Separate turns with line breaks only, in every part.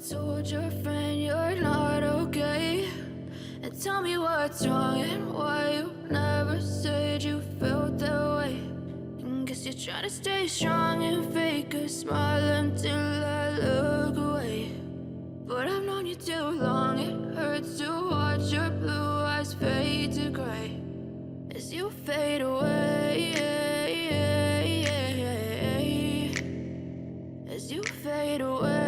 told your friend you're not okay? And tell me what's wrong and why you never said you felt that way. And guess you're trying to stay strong and fake a smile until I look away. But I've known you too long, it hurts to watch your blue eyes fade to gray as you fade away, as you fade away.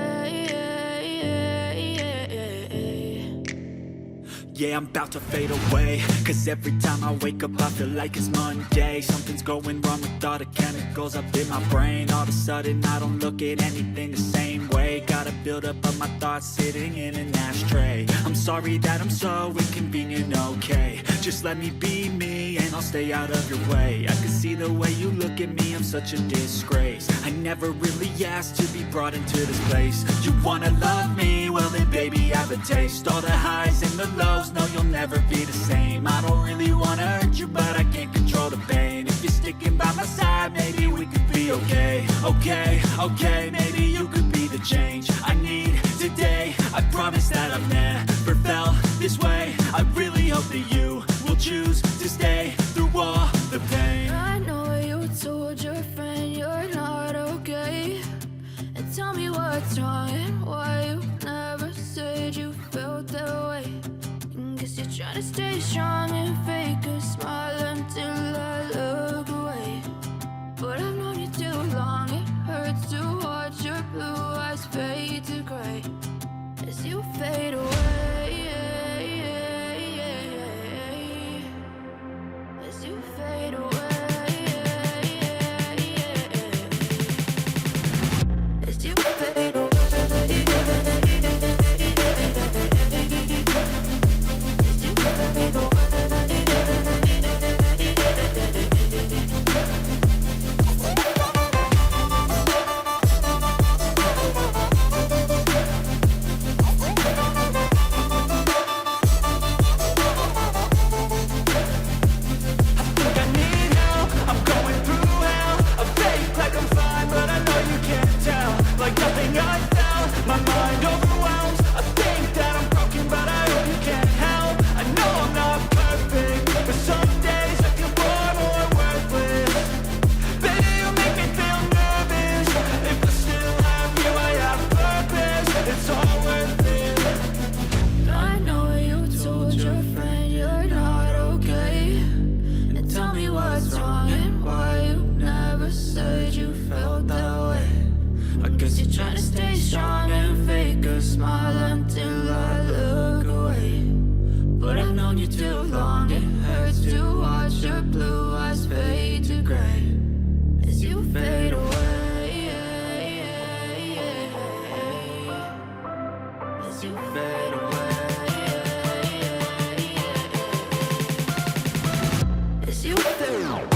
Yeah, I'm about to fade away, cause every time I wake up I feel like it's Monday. Something's going wrong with all the chemicals up in my brain. All of a sudden I don't look at anything the same way. Got a buildup of my thoughts sitting in an ashtray. I'm sorry that I'm so inconvenient, okay? Just let me be me and I'll stay out of your way. I can see the way you look at me, I'm such a disgrace. I never really asked to be brought into this place. You wanna love me? Well then baby, have a taste. All the highs and the lows, no, you'll never be the same. I don't really wanna hurt you, but I can't control the pain. If you're sticking by my side, maybe we could be okay. Okay, maybe you could be the change I need today. I promise that I've never felt this way. I really hope that you will choose to stay through all the pain.
I know you told your friend you're not okay. And tell me what's wrong and why you never said you felt that way. Guess you're trying to stay strong and fake a smile until I look away. But I've known you too long, it hurts to watch your blue eyes fade to gray as you fade away, as you fade away, as you fade away. As you fade away.